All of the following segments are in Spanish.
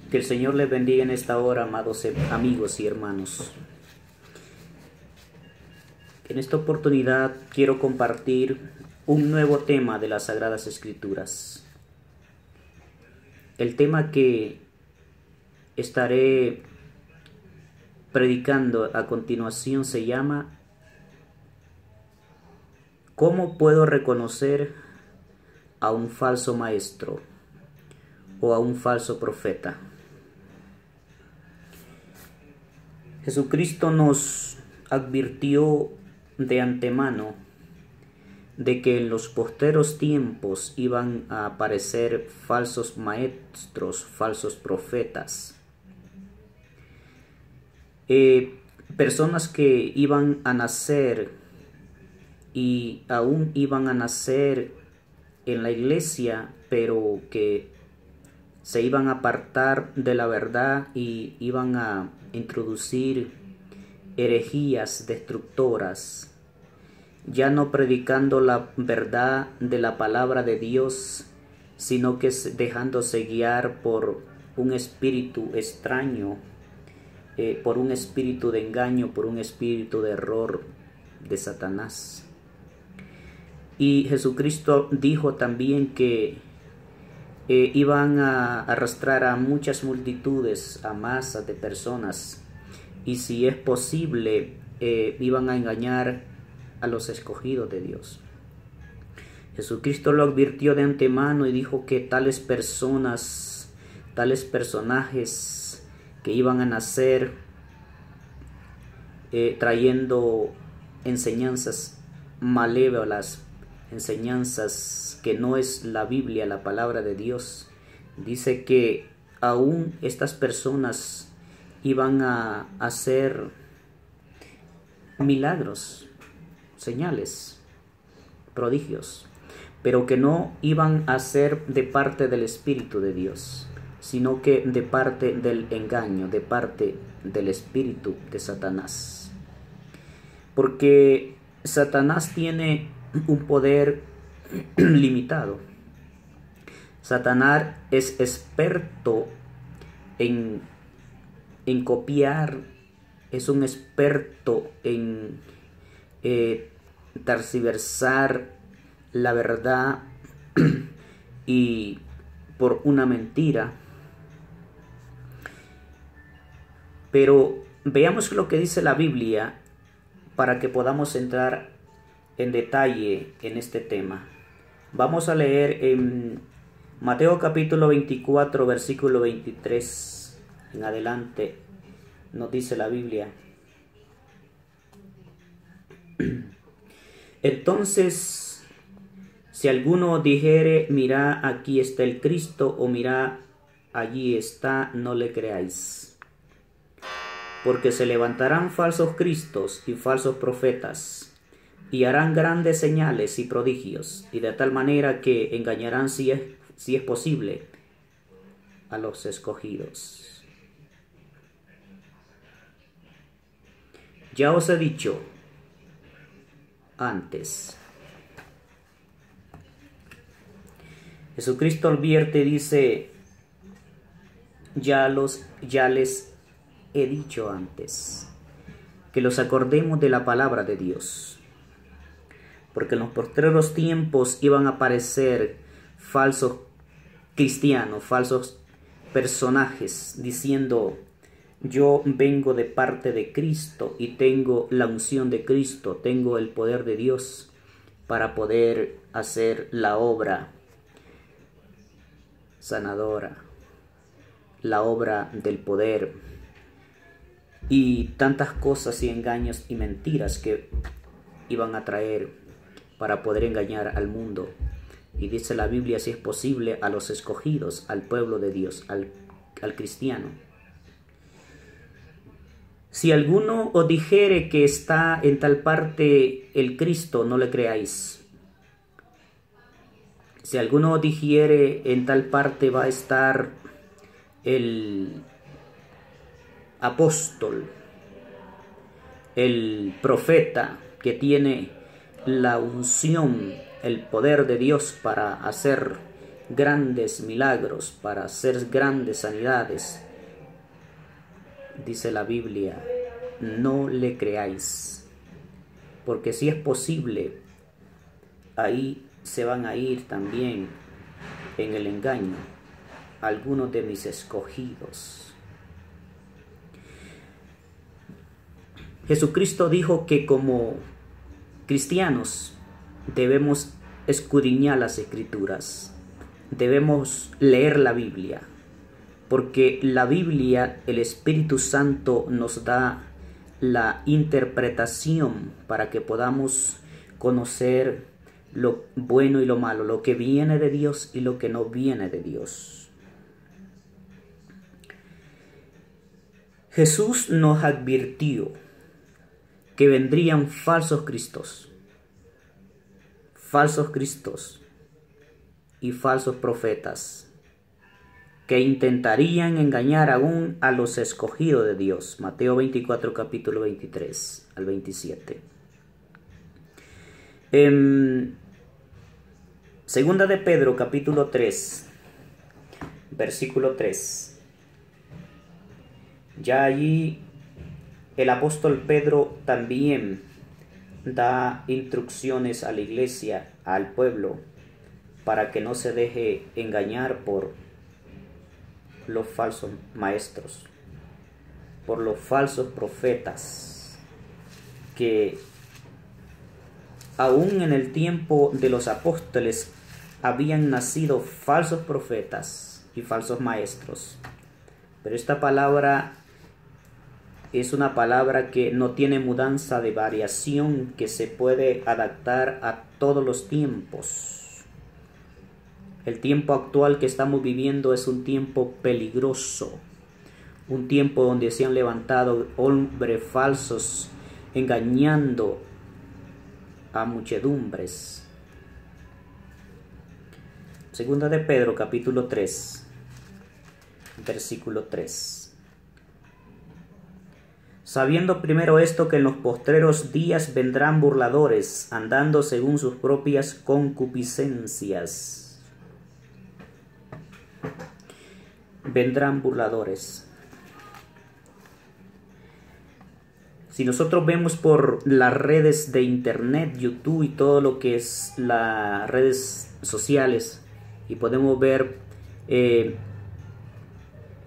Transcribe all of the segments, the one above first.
Que el Señor les bendiga en esta hora, amados amigos y hermanos. En esta oportunidad quiero compartir un nuevo tema de las Sagradas Escrituras. El tema que estaré predicando a continuación se llama ¿Cómo puedo reconocer a un falso maestro o a un falso profeta? Jesucristo nos advirtió de antemano de que en los posteros tiempos iban a aparecer falsos maestros, falsos profetas, personas que iban a nacer y aún iban a nacer en la iglesia, pero que se iban a apartar de la verdad y iban a introducir herejías destructoras, ya no predicando la verdad de la palabra de Dios, sino que dejándose guiar por un espíritu extraño, por un espíritu de engaño, por un espíritu de error de Satanás. Y Jesucristo dijo también que iban a arrastrar a muchas multitudes, a masas de personas, y si es posible, iban a engañar a los escogidos de Dios. Jesucristo lo advirtió de antemano y dijo que tales personas, tales personajes que iban a nacer trayendo enseñanzas malévolas, enseñanzas que no es la Biblia, la palabra de Dios. Dice que aún estas personas iban a hacer milagros, señales, prodigios, pero que no iban a ser de parte del Espíritu de Dios, sino que de parte del engaño, de parte del espíritu de Satanás. Porque Satanás tiene un poder limitado. Satanás es experto en copiar, es un experto en tergiversar la verdad y por una mentira. Pero veamos lo que dice la Biblia para que podamos entrar en detalle en este tema. Vamos a leer en Mateo capítulo 24, versículo 23 en adelante. Nos dice la Biblia: Entonces, si alguno dijere, mira, aquí está el Cristo, o mira, allí está, no le creáis. Porque se levantarán falsos cristos y falsos profetas, y harán grandes señales y prodigios, y de tal manera que engañarán, si es posible, a los escogidos. Ya os he dicho antes. Jesucristo advierte y dice, ya les he dicho antes, que los acordemos de la palabra de Dios, porque en los postreros tiempos iban a aparecer falsos cristianos, falsos personajes, diciendo, yo vengo de parte de Cristo y tengo la unción de Cristo, tengo el poder de Dios para poder hacer la obra sanadora, la obra del poder, y tantas cosas y engaños y mentiras que iban a traer para poder engañar al mundo. Y dice la Biblia, si es posible, a los escogidos, al pueblo de Dios, al cristiano. Si alguno os dijere que está en tal parte el Cristo, no le creáis. Si alguno os dijere en tal parte va a estar el apóstol, el profeta que tiene la unción, el poder de Dios para hacer grandes milagros, para hacer grandes sanidades, dice la Biblia, no le creáis, porque si es posible, ahí se van a ir también en el engaño algunos de mis escogidos. Jesucristo dijo que como cristianos debemos escudriñar las Escrituras, debemos leer la Biblia, porque la Biblia, el Espíritu Santo nos da la interpretación para que podamos conocer lo bueno y lo malo, lo que viene de Dios y lo que no viene de Dios. Jesús nos advirtió que vendrían falsos cristos y falsos profetas que intentarían engañar aún a los escogidos de Dios. Mateo 24, capítulo 23 al 27. Segunda de Pedro, capítulo 3, versículo 3. Ya allí el apóstol Pedro también da instrucciones a la iglesia, al pueblo, para que no se deje engañar por los falsos maestros, por los falsos profetas, que aún en el tiempo de los apóstoles habían nacido falsos profetas y falsos maestros. Pero esta palabra es una palabra que no tiene mudanza de variación, que se puede adaptar a todos los tiempos. El tiempo actual que estamos viviendo es un tiempo peligroso, un tiempo donde se han levantado hombres falsos engañando a muchedumbres. Segunda de Pedro, capítulo 3, versículo 3. Sabiendo primero esto, que en los postreros días vendrán burladores, andando según sus propias concupiscencias. Vendrán burladores. Si nosotros vemos por las redes de internet, YouTube y todo lo que es las redes sociales, y podemos ver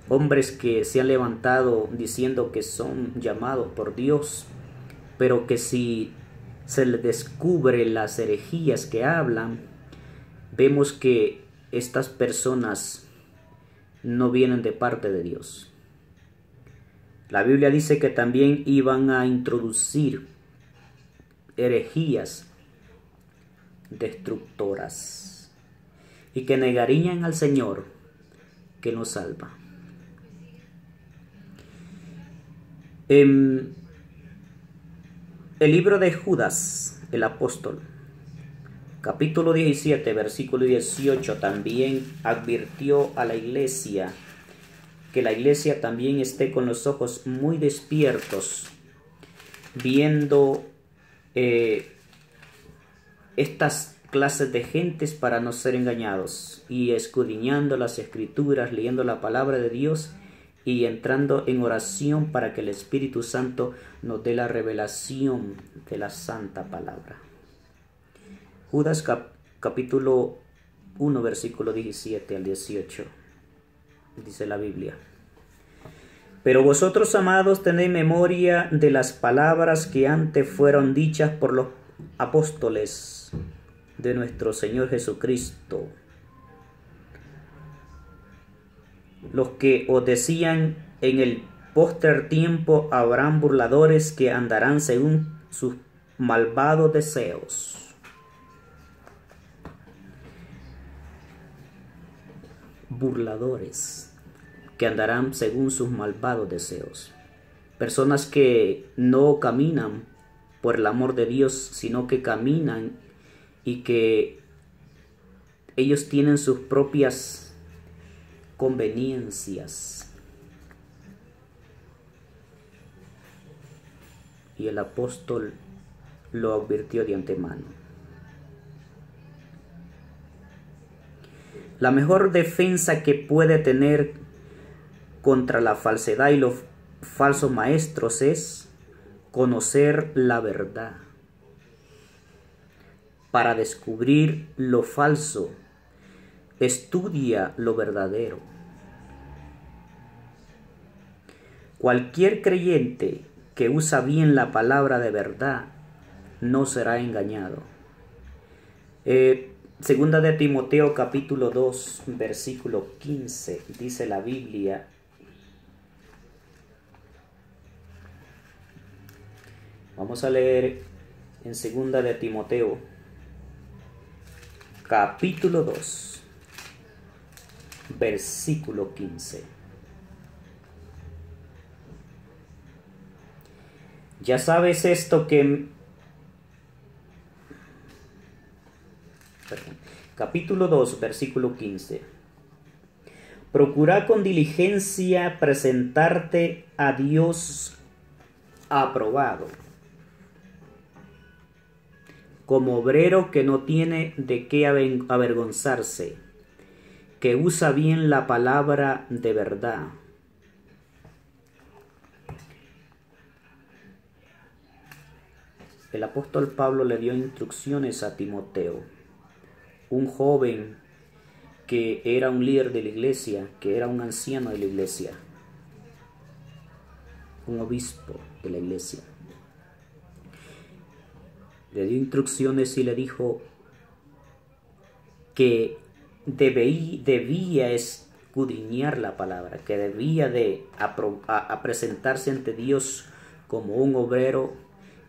hombres que se han levantado diciendo que son llamados por Dios, pero que si se les descubre las herejías que hablan, vemos que estas personas no vienen de parte de Dios. La Biblia dice que también iban a introducir herejías destructoras y que negarían al Señor que nos salva. El libro de Judas, el apóstol, capítulo 17, versículo 18, también advirtió a la iglesia que la iglesia también esté con los ojos muy despiertos, viendo estas clases de gentes para no ser engañados, y escudriñando las Escrituras, leyendo la palabra de Dios y entrando en oración para que el Espíritu Santo nos dé la revelación de la santa palabra. Judas capítulo 1, versículo 17 al 18, dice la Biblia: Pero vosotros, amados, tenéis memoria de las palabras que antes fueron dichas por los apóstoles de nuestro Señor Jesucristo, los que os decían: en el postrer tiempo habrán burladores que andarán según sus malvados deseos. Burladores que andarán según sus malvados deseos. Personas que no caminan por el amor de Dios, sino que caminan y que ellos tienen sus propias conveniencias. Y el apóstol lo advirtió de antemano. La mejor defensa que puede tener contra la falsedad y los falsos maestros es conocer la verdad. Para descubrir lo falso, estudia lo verdadero. Cualquier creyente que usa bien la palabra de verdad no será engañado. Segunda de Timoteo capítulo 2 versículo 15 dice la Biblia: vamos a leer en segunda de Timoteo capítulo 2 versículo 15. Ya sabes esto capítulo 2 versículo 15. Procura con diligencia presentarte a Dios aprobado, como obrero que no tiene de qué avergonzarse, que usa bien la palabra de verdad. El apóstol Pablo le dio instrucciones a Timoteo, un joven que era un líder de la iglesia, que era un anciano de la iglesia, un obispo de la iglesia. Le dio instrucciones y le dijo que debía escudriñar la palabra, que debía de presentarse ante Dios como un obrero,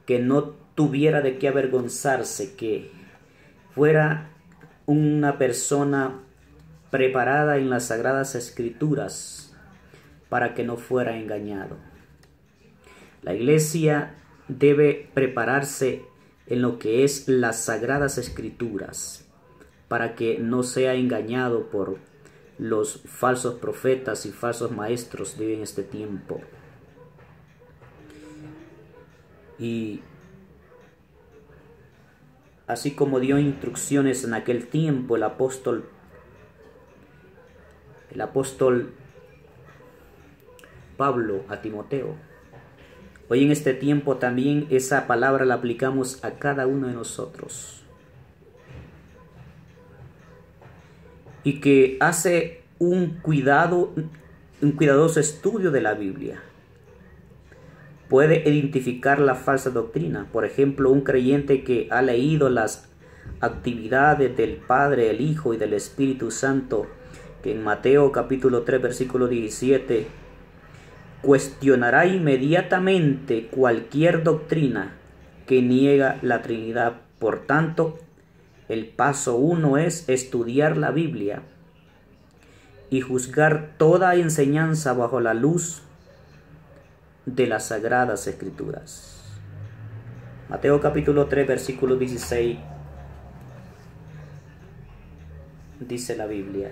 que no tuviera de qué avergonzarse, que fuera una persona preparada en las sagradas escrituras para que no fuera engañado. La iglesia debe prepararse en lo que es las sagradas escrituras para que no sea engañado por los falsos profetas y falsos maestros de en este tiempo. Y así como dio instrucciones en aquel tiempo el apóstol Pablo a Timoteo, hoy en este tiempo también esa palabra la aplicamos a cada uno de nosotros. Y que hace un cuidadoso estudio de la Biblia. Puede identificar la falsa doctrina. Por ejemplo, un creyente que ha leído las actividades del Padre, el Hijo y del Espíritu Santo, que en Mateo capítulo 3 versículo 17 cuestionará inmediatamente cualquier doctrina que niega la Trinidad. Por tanto, el paso 1 es estudiar la Biblia y juzgar toda enseñanza bajo la luz de las sagradas escrituras. Mateo capítulo 3 versículo 16 dice la Biblia: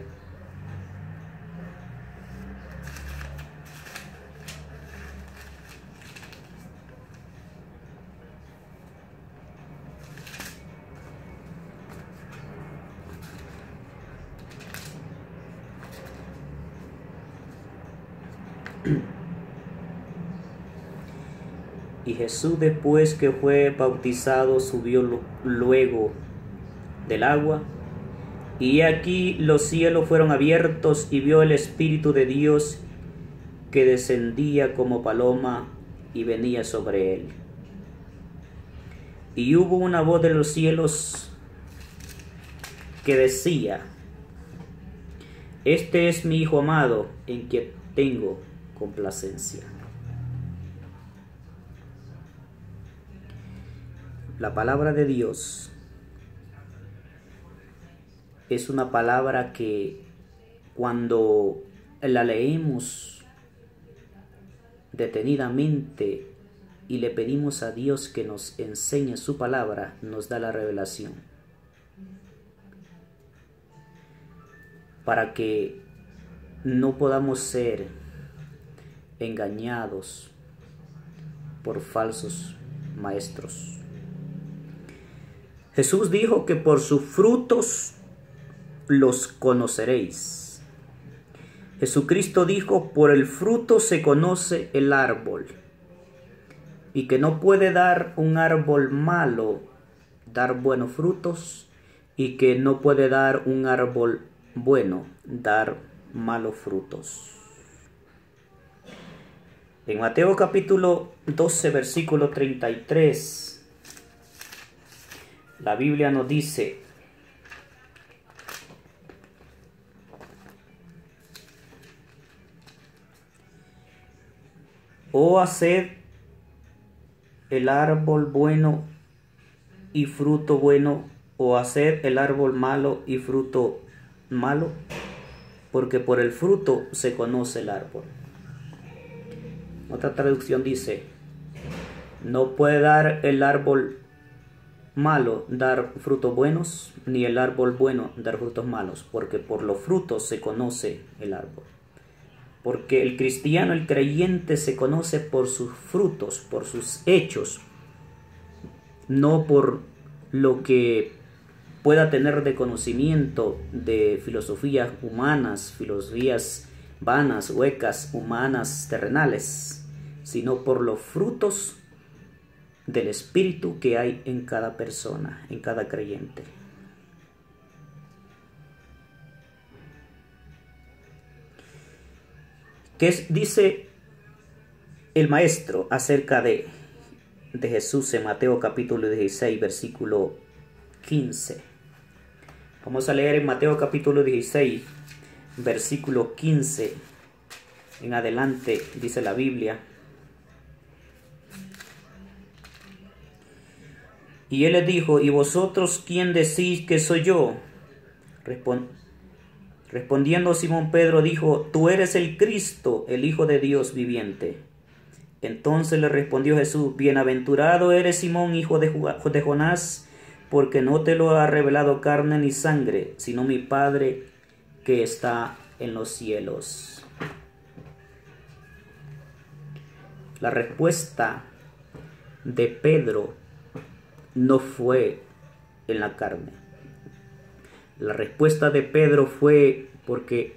y Jesús, después que fue bautizado, subió luego del agua, y aquí los cielos fueron abiertos, y vio el Espíritu de Dios que descendía como paloma y venía sobre él. Y hubo una voz de los cielos que decía: Este es mi Hijo amado, en quien tengo complacencia. La palabra de Dios es una palabra que cuando la leemos detenidamente y le pedimos a Dios que nos enseñe su palabra, nos da la revelación. Para que no podamos ser engañados por falsos maestros. Jesús dijo que por sus frutos los conoceréis. Jesucristo dijo, por el fruto se conoce el árbol, y que no puede dar un árbol malo dar buenos frutos, y que no puede dar un árbol bueno dar malos frutos. En Mateo capítulo 12, versículo 33, la Biblia nos dice: o haced el árbol bueno y fruto bueno, o haced el árbol malo y fruto malo, porque por el fruto se conoce el árbol. Otra traducción dice: no puede dar el árbol malo dar frutos buenos, ni el árbol bueno dar frutos malos, porque por los frutos se conoce el árbol. Porque el cristiano, el creyente, se conoce por sus frutos, por sus hechos, no por lo que pueda tener de conocimiento de filosofías humanas, filosofías vanas, huecas, humanas, terrenales, sino por los frutos del Espíritu que hay en cada persona, en cada creyente. ¿Qué dice el maestro acerca de Jesús en Mateo capítulo 16, versículo 15? Vamos a leer en Mateo capítulo 16, versículo 15 en adelante, dice la Biblia: y él les dijo, ¿y vosotros quién decís que soy yo? Respondiendo Simón Pedro dijo, tú eres el Cristo, el Hijo de Dios viviente. Entonces le respondió Jesús, bienaventurado eres Simón, hijo de Jonás, porque no te lo ha revelado carne ni sangre, sino mi Padre que está en los cielos. La respuesta de Pedro no fue en la carne. La respuesta de Pedro fue porque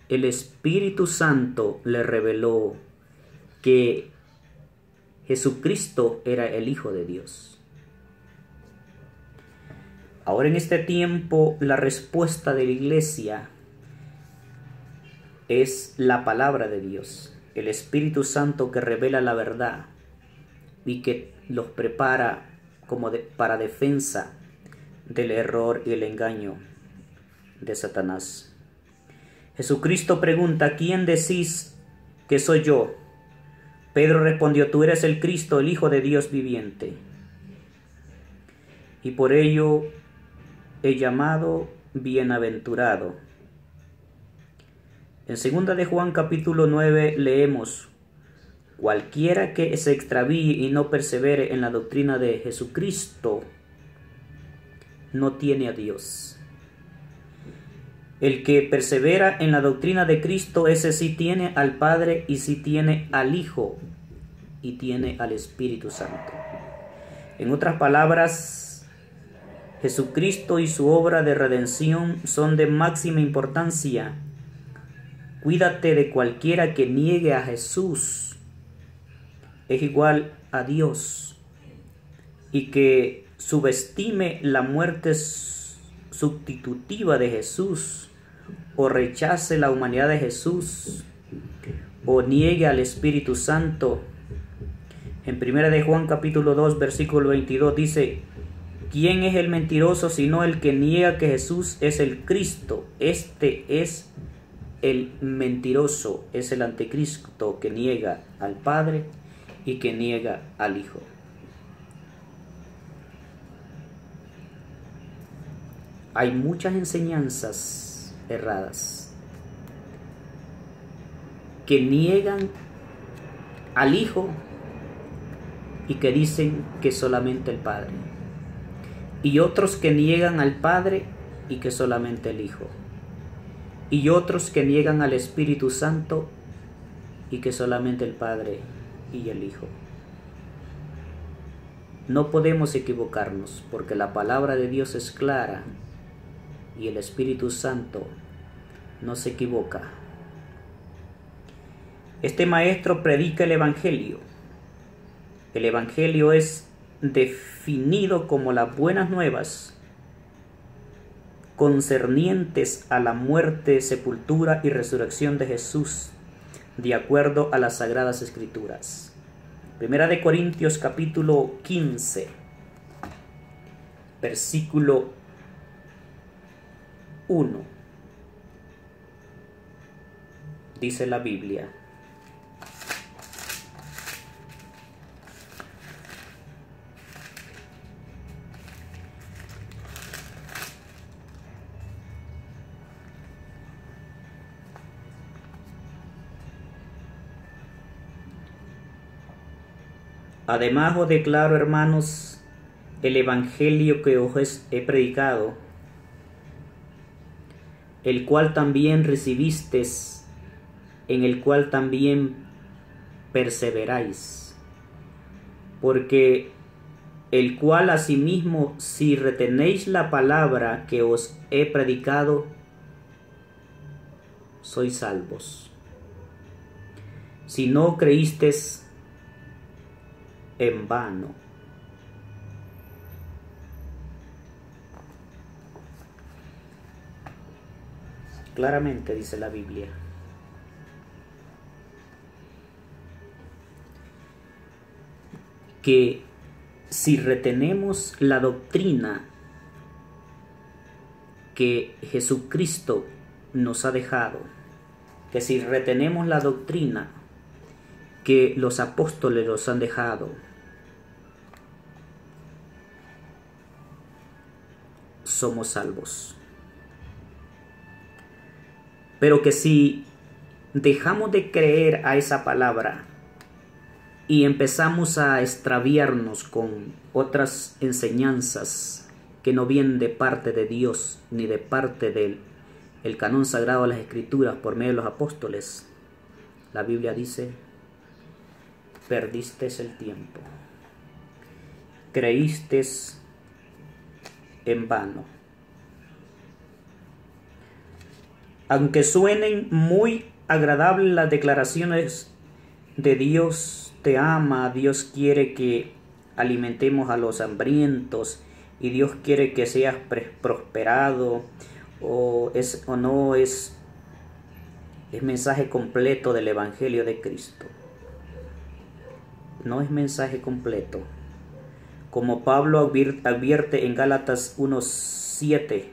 el Espíritu Santo le reveló que Jesucristo era el Hijo de Dios. Ahora en este tiempo la respuesta de la iglesia es la palabra de Dios, el Espíritu Santo que revela la verdad y que los prepara para defensa del error y el engaño de Satanás. Jesucristo pregunta, ¿quién decís que soy yo? Pedro respondió, tú eres el Cristo, el Hijo de Dios viviente. Y por ello he llamado bienaventurado. En 2 de Juan capítulo 9 leemos, cualquiera que se extravíe y no persevere en la doctrina de Jesucristo no tiene a Dios. El que persevera en la doctrina de Cristo, ese sí tiene al Padre y sí tiene al Hijo y tiene al Espíritu Santo. En otras palabras, Jesucristo y su obra de redención son de máxima importancia. Cuídate de cualquiera que niegue a Jesús. Es igual a Dios y que subestime la muerte sustitutiva de Jesús, o rechace la humanidad de Jesús, o niegue al Espíritu Santo. En 1 de Juan capítulo 2 versículo 22 dice, ¿quién es el mentiroso sino el que niega que Jesús es el Cristo? Este es el mentiroso, es el anticristo que niega al Padre y que niega al Hijo. Hay muchas enseñanzas erradas que niegan al Hijo y que dicen que solamente el Padre, y otros que niegan al Padre y que solamente el Hijo, y otros que niegan al Espíritu Santo y que solamente el Padre y el Hijo. No podemos equivocarnos porque la palabra de Dios es clara y el Espíritu Santo no se equivoca. Este maestro predica el Evangelio. El Evangelio es definido como las buenas nuevas concernientes a la muerte, sepultura y resurrección de Jesús, de acuerdo a las Sagradas Escrituras. Primera de Corintios capítulo 15, versículo 1. Dice la Biblia: además os declaro, hermanos, el Evangelio que os he predicado, el cual también recibisteis, en el cual también perseveráis, porque el cual asimismo, si retenéis la palabra que os he predicado, sois salvos. Si no creísteis en vano. Claramente dice la Biblia que si retenemos la doctrina que Jesucristo nos ha dejado, que si retenemos la doctrina que los apóstoles nos han dejado, somos salvos. Pero que si dejamos de creer a esa palabra y empezamos a extraviarnos con otras enseñanzas que no vienen de parte de Dios ni de parte del canon sagrado de las Escrituras por medio de los apóstoles, la Biblia dice: perdiste el tiempo, creíste en vano. Aunque suenen muy agradables las declaraciones de Dios te ama, Dios quiere que alimentemos a los hambrientos y Dios quiere que seas prosperado, no es mensaje completo del Evangelio de Cristo. No es mensaje completo. Como Pablo advierte en Gálatas 1:7,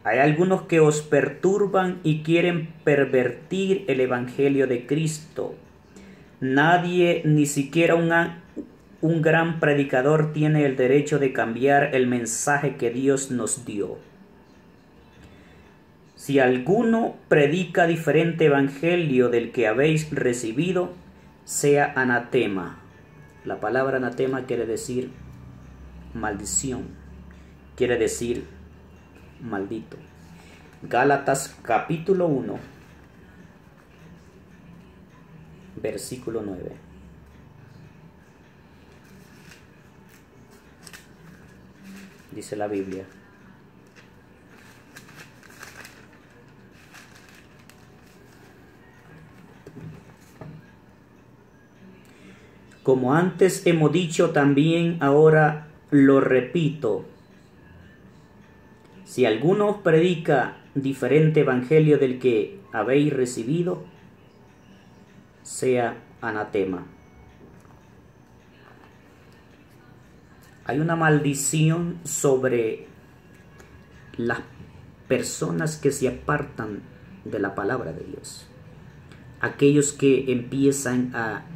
hay algunos que os perturban y quieren pervertir el Evangelio de Cristo. Nadie, ni siquiera un gran predicador, tiene el derecho de cambiar el mensaje que Dios nos dio. Si alguno predica diferente evangelio del que habéis recibido, sea anatema. La palabra anatema quiere decir maldición, quiere decir maldito. Gálatas capítulo 1, versículo 9. Dice la Biblia: como antes hemos dicho, también ahora lo repito: si alguno os predica diferente evangelio del que habéis recibido, sea anatema. Hay una maldición sobre las personas que se apartan de la palabra de Dios. Aquellos que empiezan a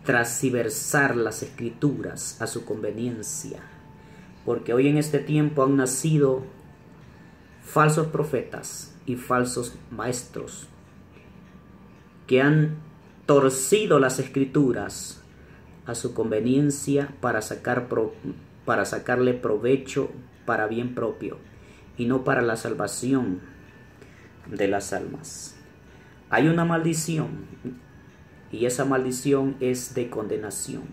transversar las escrituras a su conveniencia. Porque hoy en este tiempo han nacido falsos profetas y falsos maestros que han torcido las escrituras a su conveniencia para sacarle provecho para bien propio y no para la salvación de las almas. Hay una maldición y esa maldición es de condenación.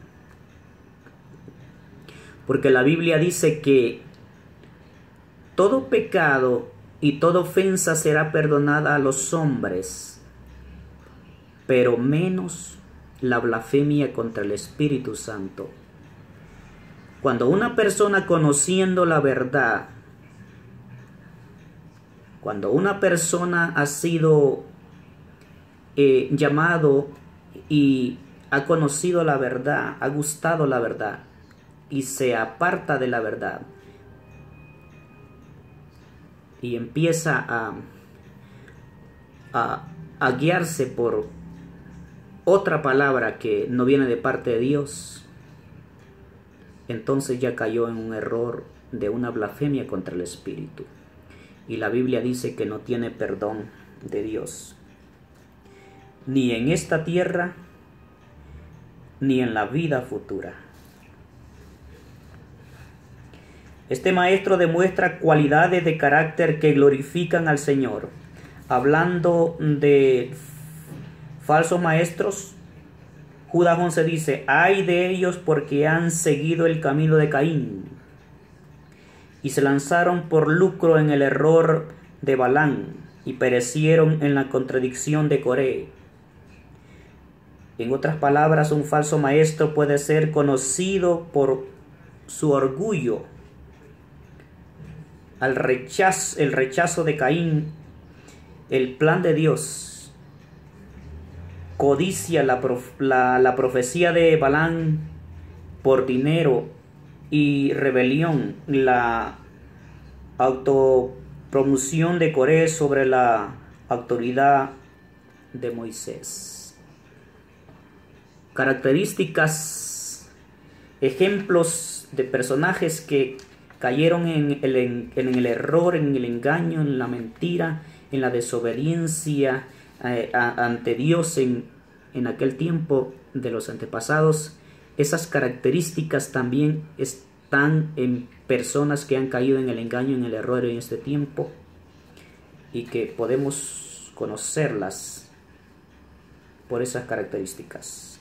Porque la Biblia dice que todo pecado y toda ofensa será perdonada a los hombres, pero menos la blasfemia contra el Espíritu Santo. Cuando una persona conociendo la verdad, cuando una persona ha sido llamado y ha conocido la verdad, ha gustado la verdad y se aparta de la verdad y empieza a guiarse por otra palabra que no viene de parte de Dios, entonces ya cayó en un error de una blasfemia contra el Espíritu. Y la Biblia dice que no tiene perdón de Dios, ni en esta tierra, ni en la vida futura. Este maestro demuestra cualidades de carácter que glorifican al Señor. Hablando de falsos maestros, Judas 11 dice: ay de ellos porque han seguido el camino de Caín y se lanzaron por lucro en el error de Balán y perecieron en la contradicción de Coré. En otras palabras, un falso maestro puede ser conocido por su orgullo, el rechazo de Caín, el plan de Dios, codicia, la profecía de Balán por dinero y rebelión, la autopromoción de Coré sobre la autoridad de Moisés. Características, ejemplos de personajes que cayeron en el error, en el engaño, en la mentira, en la desobediencia ante Dios en aquel tiempo de los antepasados. Esas características también están en personas que han caído en el engaño, en el error en este tiempo, y que podemos conocerlas por esas características.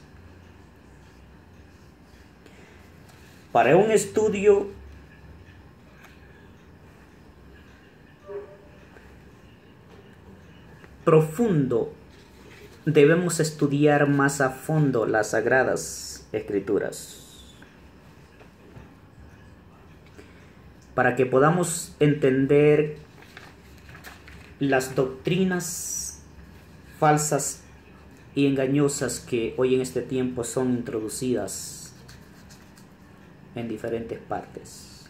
Para un estudio profundo, debemos estudiar más a fondo las Sagradas Escrituras, para que podamos entender las doctrinas falsas y engañosas que hoy en este tiempo son introducidas en diferentes partes,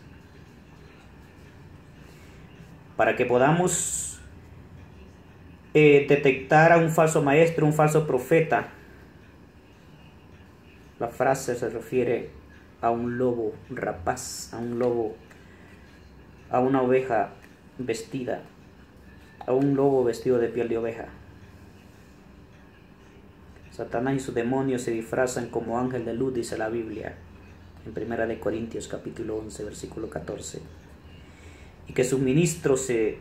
para que podamos detectar a un falso maestro, un falso profeta. La frase se refiere a un lobo rapaz, a un lobo, a una oveja vestida, a un lobo vestido de piel de oveja. Satanás y sus demonios se disfrazan como ángel de luz, dice la Biblia en 1 Corintios capítulo 11 versículo 14, y que sus ministros se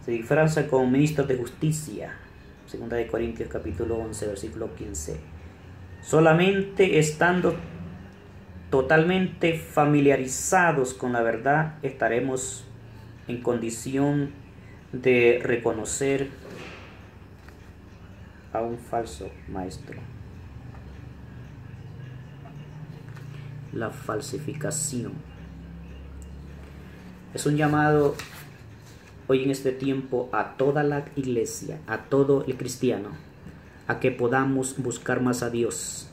disfrazan como ministros de justicia, 2 Corintios capítulo 11 versículo 15. Solamente estando totalmente familiarizados con la verdad estaremos en condición de reconocer a un falso maestro. La falsificación es un llamado hoy en este tiempo a toda la iglesia, a todo el cristiano, a que podamos buscar más a Dios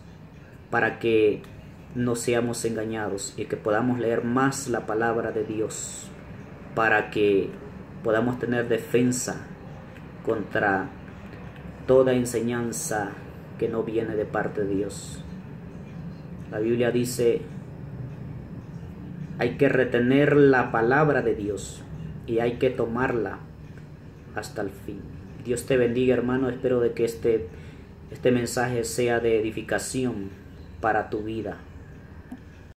para que no seamos engañados y que podamos leer más la palabra de Dios, para que podamos tener defensa contra toda enseñanza que no viene de parte de Dios. La Biblia dice: hay que retener la palabra de Dios y hay que tomarla hasta el fin. Dios te bendiga, hermano. Espero de que este mensaje sea de edificación para tu vida.